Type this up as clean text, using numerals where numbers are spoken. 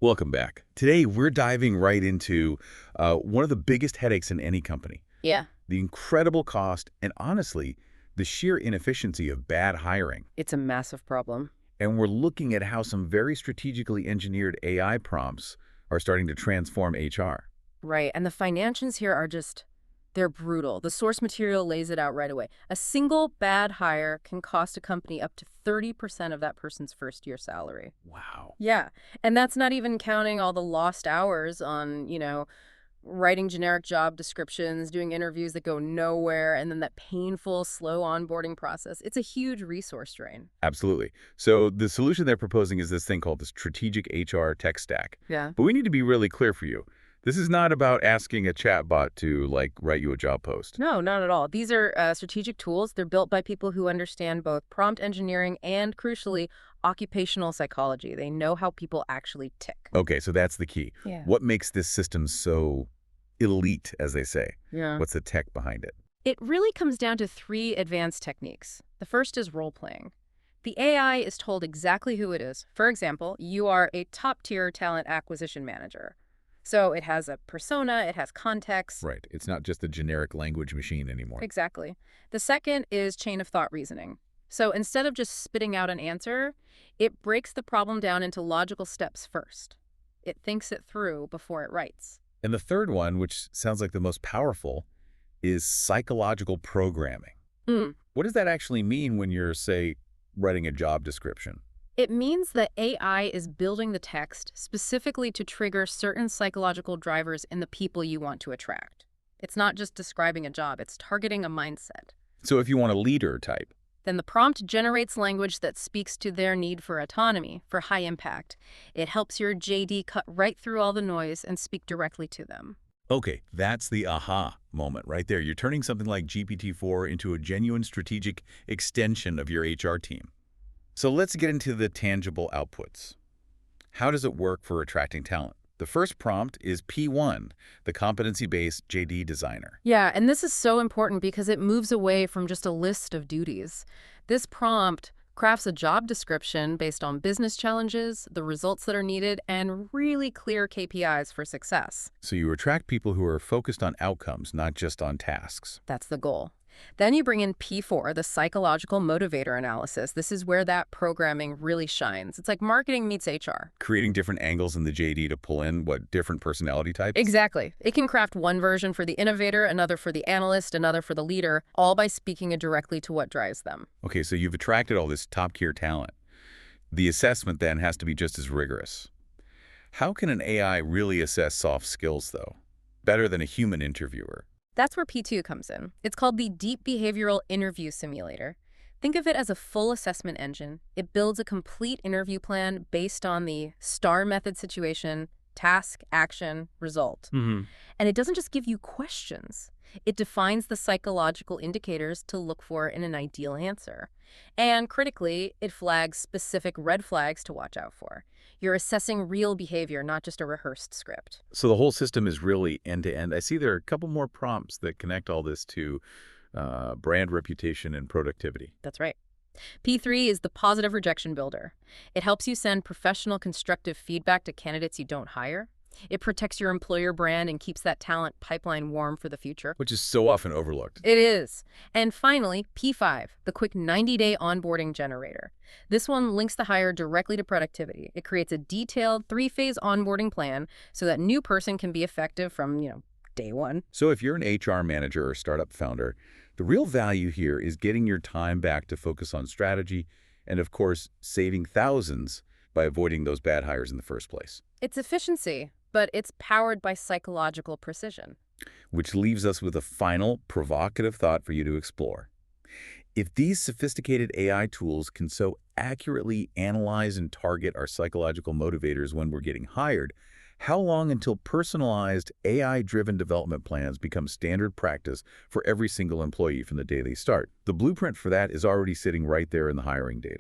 Welcome back. Today, we're diving right into one of the biggest headaches in any company, Yeah, the incredible cost and, honestly, the sheer inefficiency of bad hiring. it's a massive problem. And we're looking at how some very strategically engineered AI prompts are starting to transform HR. Right. And the financials here are they're brutal. The source material lays it out right away. A single bad hire can cost a company up to 30% of that person's first year salary. Wow. Yeah. And that's not even counting all the lost hours on, writing generic job descriptions, doing interviews that go nowhere, and then that painful, slow onboarding process. It's a huge resource drain. Absolutely. So the solution they're proposing is this thing called the strategic HR tech stack. Yeah. But we need to be really clear for you. This is not about asking a chatbot to, like, write you a job post. No, not at all. These are strategic tools. They're built by people who understand both prompt engineering and, crucially, occupational psychology. They know how people actually tick. Okay, so that's the key. Yeah. What makes this system so elite, as they say? Yeah. What's the tech behind it? It really comes down to three advanced techniques. The first is role playing. The AI is told exactly who it is. For example, you are a top-tier talent acquisition manager. So it has a persona, it has context. Right. It's not just a generic language machine anymore. Exactly. The second is chain of thought reasoning. So instead of just spitting out an answer, it breaks the problem down into logical steps first. It thinks it through before it writes. And the third one, which sounds like the most powerful, is psychological programming. Mm. What does that actually mean when you're, say, writing a job description? It means that AI is building the text specifically to trigger certain psychological drivers in the people you want to attract. It's not just describing a job, it's targeting a mindset. So if you want a leader type, Then the prompt generates language that speaks to their need for autonomy, for high impact. It helps your JD cut right through all the noise and speak directly to them. okay, that's the aha moment right there. You're turning something like GPT-4 into a genuine strategic extension of your HR team. So let's get into the tangible outputs. How does it work for attracting talent? The first prompt is P1, the competency-based JD designer. Yeah, and this is so important because it moves away from just a list of duties. This prompt crafts a job description based on business challenges, the results that are needed, and really clear KPIs for success. So you attract people who are focused on outcomes, not just on tasks. That's the goal. Then you bring in P4, the psychological motivator analysis. This is where that programming really shines. It's like marketing meets HR. Creating different angles in the JD to pull in, what, different personality types? Exactly. It can craft one version for the innovator, another for the analyst, another for the leader, all by speaking directly to what drives them. Okay, so you've attracted all this top-tier talent. The assessment then has to be just as rigorous. How can an AI really assess soft skills, though? Better than a human interviewer? That's where P2 comes in. It's called the Deep Behavioral Interview Simulator. Think of it as a full assessment engine. It builds a complete interview plan based on the STAR method: situation, task, action, result. Mm-hmm. And it doesn't just give you questions. It defines the psychological indicators to look for in an ideal answer. And critically, it flags specific red flags to watch out for. You're assessing real behavior, not just a rehearsed script. So the whole system is really end-to-end. I see there are a couple more prompts that connect all this to brand reputation and productivity. That's right. P3 is the positive rejection builder. It helps you send professional, constructive feedback to candidates you don't hire. It protects your employer brand and keeps that talent pipeline warm for the future. Which is so often overlooked. It is. And finally, P5, the quick 90-day onboarding generator. This one links the hire directly to productivity. It creates a detailed 3-phase onboarding plan so that new person can be effective from, day one. So if you're an HR manager or startup founder, the real value here is getting your time back to focus on strategy and, of course, saving thousands by avoiding those bad hires in the first place. It's efficiency, but it's powered by psychological precision. Which leaves us with a final, provocative thought for you to explore. If these sophisticated AI tools can so accurately analyze and target our psychological motivators when we're getting hired, how long until personalized AI-driven development plans become standard practice for every single employee from the day they start? The blueprint for that is already sitting right there in the hiring data.